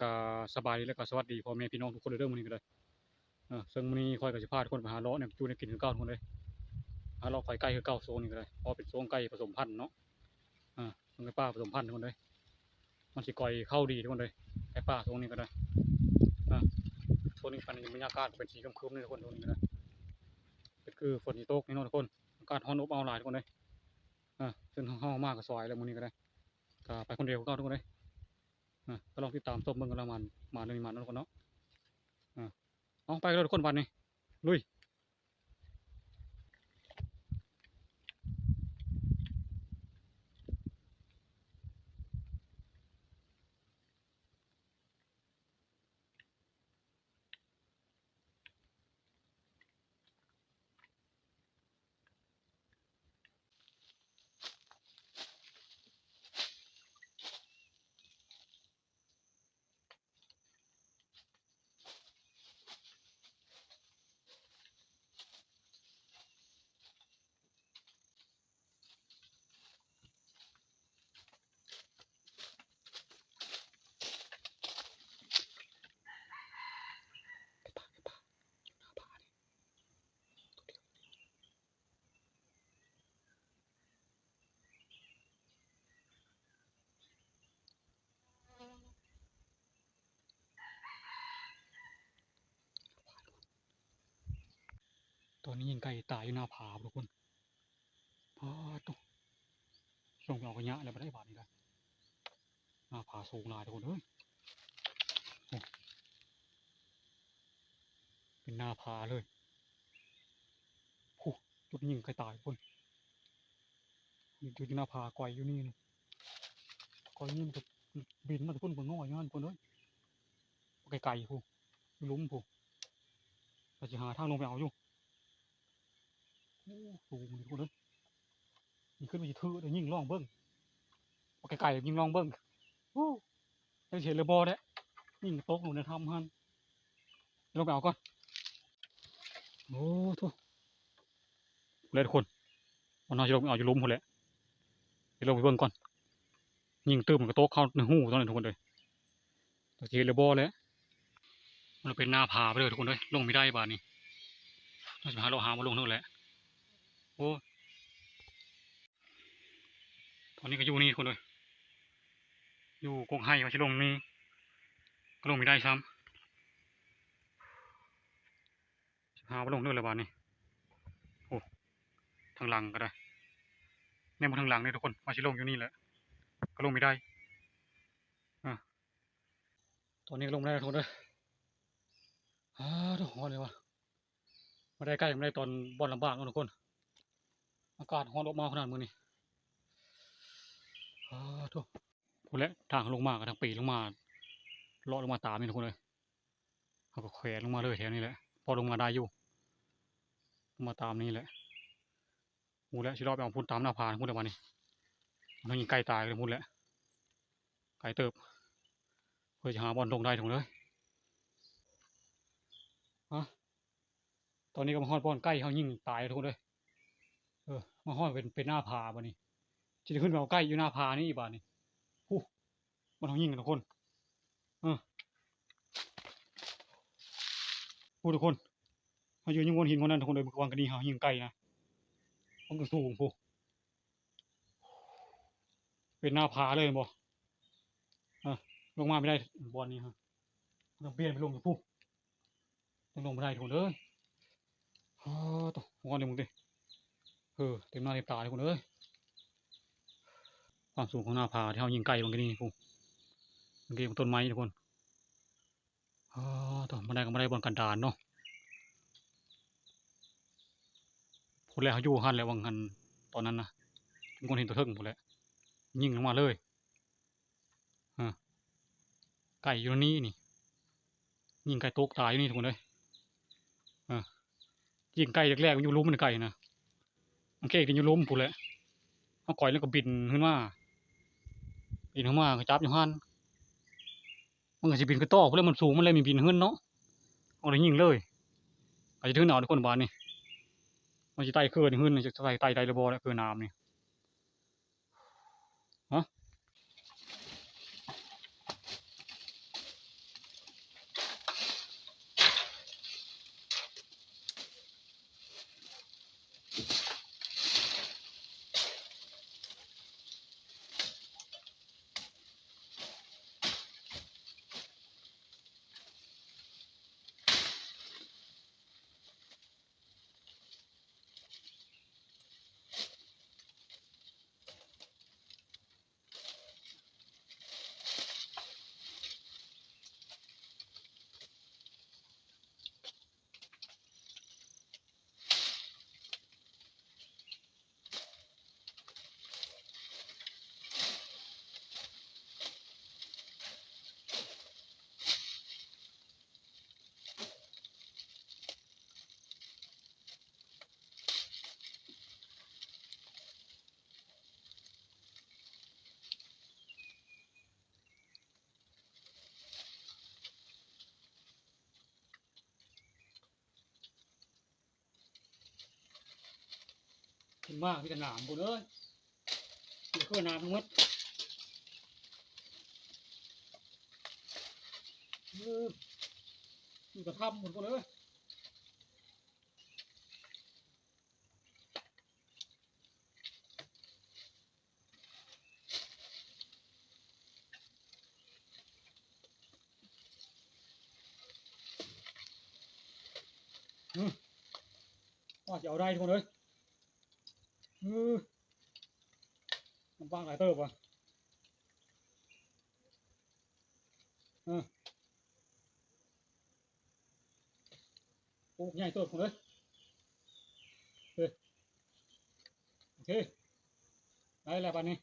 ก็สบายดีและก็สวัสดีพ่อแม่พี่น้องทุกคนเลยเด้อมื้อนี้ก็ได้ซึ่งมื้อนี้ข้อยก็สิพาทุกคนไปหาเลาะเนี่ยอยู่ในกินคือเก่าทุกคนเลยหาเลาะไข่ไก่คือเก่าโซนนี้ก็ได้เพราะเป็นโซนไก่ผสมพันธุ์เนาะมันไก่ป่าผสมพันธุ์ทุกคนเลยมันสิก่อยเข้าดีทุกคนเลยไก่ป่าโซนนี้ก็ได้โซนนี้ปันบรรยากาศเป็นสีครึ้มๆนี่ทุกคนโซนนี้ก็ได้เป็นคือฝนสิตกนี่เนาะทุกคนอากาศร้อนอบอ้าวหลายทุกคนเลยซึ่งห้าวมากก็ซอยแล้วมื้อนี้ก็ได้ก็ไปคนเดียวก็ทุกคนเลยก็ลองติดตามชมเบิ่งกันละมาเรื่องนี้มาเนาะทุกคนเนาะเอาไปเลยทุกคนวันนี้ลุยตอนนี้ยิงไก่ตายอยู่หน้าผาทุกคนพอตุ๊ส่งเรากระยะอะไรมาได้บาทนี้ได้หน้าผาสูงหลายทุกคนเอ้ยเป็นหน้าผาเลยจุดยิงไก่ตายทุกคนอยู่ที่หน้าผาไกวอยู่นี่ไกวนี่มันจะบินมาทุกคนบนง่อยงานทุกคนเอ้ยไก่ผู้ลุ้มผู้เราจะหาทางลงไปเอาอยู่สูงทุกคนเอ้ยยิงขึ้นไปจะถือเดี๋ยวยิงล่องเบิ้งไก่ยิงล่องเบิ้งยังเฉยเลยบอเด้ยิงโต๊ะหนูเนี่ยทำฮันลงไปเอาก่อนโอ้ทุกเลยทุกคนมันน่าจะลงไปเอาอยู่ลุ้มหมดแล้วเดี๋ยวลงไปเบิ้งก่อนยิงตื้มกับโต๊ะเข้าในหูตอนนี้ทุกคนเลยตัวเฉยเลยบอแล้วมันเป็นหน้าผาไปเลยทุกคนเลยลงไม่ได้บ้านนี้เราจะหาเราหามาลงนู่นแหละโอ้ตอนนี้ก็อยู่นี่ทุกคนเลยอยู่กงไห้มาชิลงนี่ก็ลงไม่ได้ซ้ำหามาลงนู่นเลยบ้านนี้โอ้ทางหลังก็ได้แนมมาทางหลังนี่ทุกคนมาชิลงอยู่นี่แหละก็ลงไม่ได้ตอนนี้ก็ลงไม่ได้ทุกคนเลยทุกคนเลยวะมาได้ใกล้มาได้ตอนบอลลำบากทุกคนอากาศร้อนอบอ้าวขนาดมือนี่ทุกพูดแล้วทางลงมากับทางปีลงมาเลาะลงมาตามนี่ทุกคนเลยเขาก็แขวนลงมาเลยแถวนี้แหละพอลงมาได้อยู่ลงมาตามนี้แหละพูดแล้วชิลล์ไปเอาพูดตามหน้าผาพูดแล้ววันนี้มันยิงไก่ตายเลยพูดแล้วไก่เติบเพื่อจะหาบอลลงได้ทุกคนเลยตอนนี้ก็มาฮอดบอลใกล้เขายิงตายทุกคนเลยมาฮอดเป็นหน้าผาบ่นี่จะขึ้นไปเอาใกล้อยู่หน้าผานี่อีกบ่นี่มันเขายิงกันทุกคนพูดทุกคนเขาอยู่ยิงบนหินคนนั้นทุกคนเลยวางกันนี่เขายิงไก่นะมันก็สูงพูเป็นหน้าผาเลยบ่ลงมาไม่ได้บอลนี้ฮะต้องเปลี่ยนไปลงอยู่พูต้องลงไม่ได้ทุกคนเลยตัวงอนเลยมึงดิเต็มหน้าเต็มตาเลยคนเลยความสูงของหน้าผาที่เขายิงไก่บางทีนี่พูบางทีต้นไม้ทุกคนตัวมาได้ก็มาได้บนกันดานเนาะคนแรกเขาอยู่หันแล้ววังหันตอนนั้นนะทุกคนเห็นตัวเทิงหมดแล้วยิงลงมาเลยไก่อยู่นี่นี่ยิงไก่ตกตายอยู่นี่ทุกคนเลยยิงไก่แรกๆมันอยู่ล้มมันไก่นะมันแค่อยู่ล้มพูดแหละเขาก่อยแล้วก็บินขึ้นมาก็จับอยู่หันมันก็จะบินกระต้อเพราะมันสูงมันเลยมีบินขึ้นเนาะเอาเลยยิงเลยอาจจะถึงหนาวทุกคนบ้านนี่มันจะไต่ขึ้นขึ้นจะไต่ไต่ระบอแล้วคือน้ำนี่ ขึ้นมากที่จะหนามบุญเอ้ยเดี๋ยวขึ้นน้ำทั้งหมดนี่กระทำหมดเลยว่าจะเอาได้ทุกคนเลยมันบ้างหลายเติบว่ะโอ้ใหญ่เติบทุกคนเลยโอเคได้แล้วบ้านนี้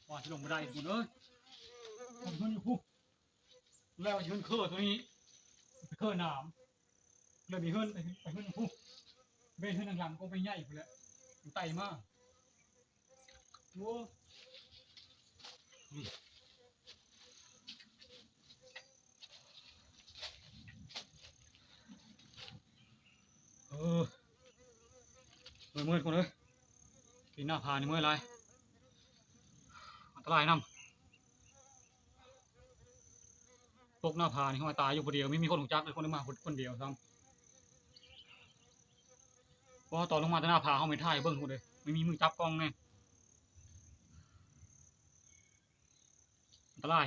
ว่าจะลงไม่ได้ทุกคนเลยผมขึ้นอยู่ปุ๊บแล้วยืนเคอตัวนี้เคอหนามเลยมีขึ้นไปขึ้นปุ๊บเบนขึ้นหลังก็ไปใหญ่ไปแล้วไต่มากโอ้เมื่อคนเลยปีหน้าพานี่เมื่อไรอันตรายน้ำตกหน้าผานี่เขาตายอยู่คนเดียวไม่มีคนรู้จักเลยคนนึงมาคนเดียวซ้ำเพราะตอนลงมาจะหน้าผาเขาไม่ท่ายเบิ้งคนเลยไม่มีมือจับกล้องแน่อันตราย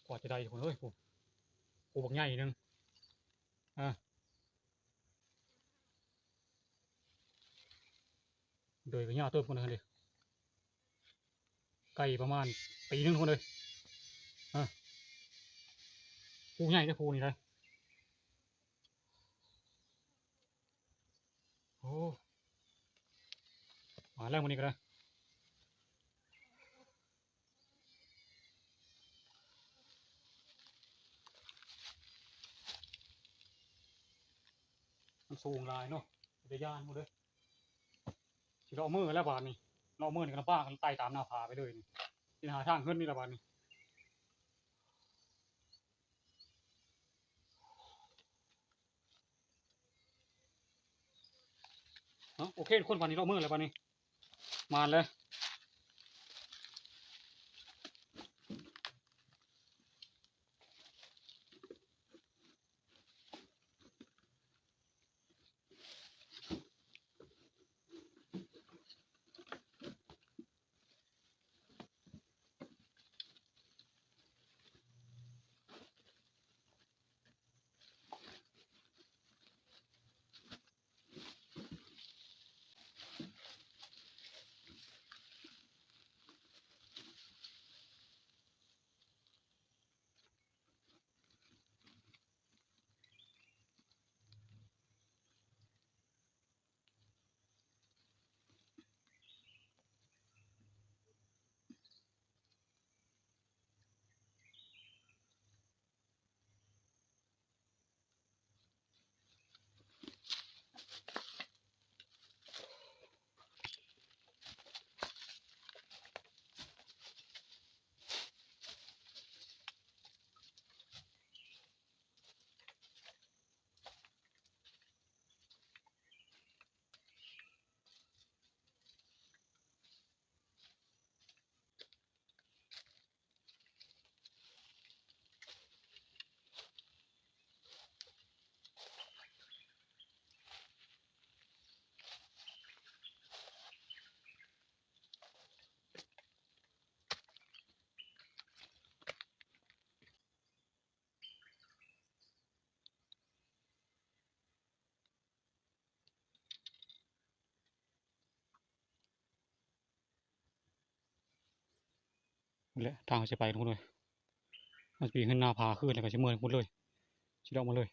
กว่าจะได้คนเฮ้ยโอ้บักใหญ่นึงโดยก็ย่าเติมคนเลยไก่ประมาณปีนึงคนเลยภูใหญ่จะภูนี่เลยโอ้มาแล้ววันนี้ก็ได้มันสูงลายเนาะเดี๋ยวยานหมดเลยที่เราเมื่อแล้วบานนี่เราเมื่อนี่กันป้ากันไต่ตามหน้าผาไปเลยนี่ที่หาทางขึ้นนี่ละบานนี่โอเคคนบานนี้เราเมื่อแล้วบานนี้มาเลย นี่แหละทางจะไปทุกคนเลยมันปีนขึ้นหน้าผาขึ้นแล้วก็จะเมื่อยหมดเลยชิดออกมาเลย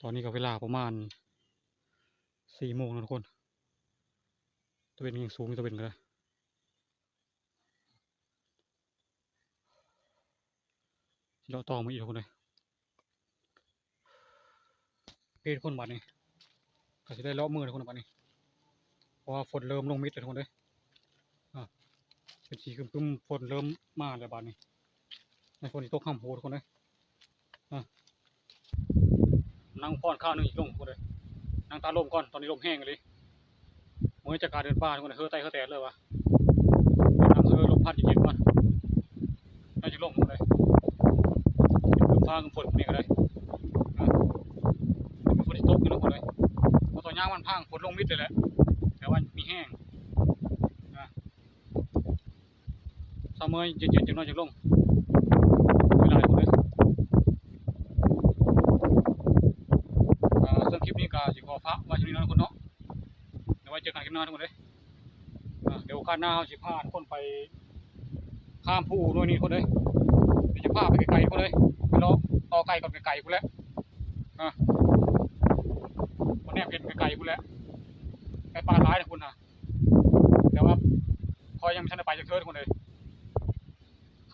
ตอนนี้ก็เวลาประมาณ4 โมงนะทุกคนตะเวนยังสูงตะเวนเลยชิดออกต่อมาอีกทุกคนเลยทุกคนบัดนี้ก็จะได้เลาะมือทุกคนบัดนี้เพราะว่าฝนเริ่มลงมิดเลยทุกคนเลยเป็นสีครึมๆฝนเริ่มมาแล้วบัดนี้ในฝนที่ตกห้ามโหทุกคนเลยนั่งป้อนข้าวนึงอีกลงทุกคนเลยนั่งตาลมก่อนตอนนี้ลมแห้งเลยเมื่อจากการเดินป่าทุกคนเลยเฮ้อไตเฮ้อแตดเลยวะนั่งเฮ้อลมพัดเย็นๆก่อนน่าจะลมทุกคนเลยฟ้ากับฝนนี่ก็ได้เป็นฝนที่ตกอยู่ทุกคนเลยพอตอนย่างมันพังฝนลงมิดเลยแหละแต่ว่ามีแห้งถ้าเมื่อเย็นๆจังน้อยจะลงเวลาทุกคนเลยส่วนคลิปนี้ก็จะขอพักไว้ที่นี่นะทุกคนเนาะเดี๋ยวไว้เจอกันคลิปหน้าทุกคนเลยเดี๋ยวการหน้าเขาจะพาทุกคนไปข้ามผู้ด้วยนี่ทุกคนเลยเดี๋ยวจะพาไปไกลๆทุกคนเลยไปรอต่อไกลก่อนไกลๆกูแล้วคนแนบเห็นไกลๆกูแล้วไกลปลาร้ายนะคุณนะแต่ว่าคอยยังไม่ทันได้ไปจากเธอทุกคนเลย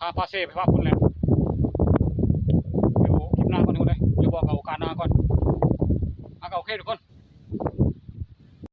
ข้ามพาเซ่ไปว่าคุณแหละเดี๋ยวคลิปหน้าก่อนทุกคนเลยเดี๋ยวบอกเอาการหน้าก่อนเอาโอเคทุกคน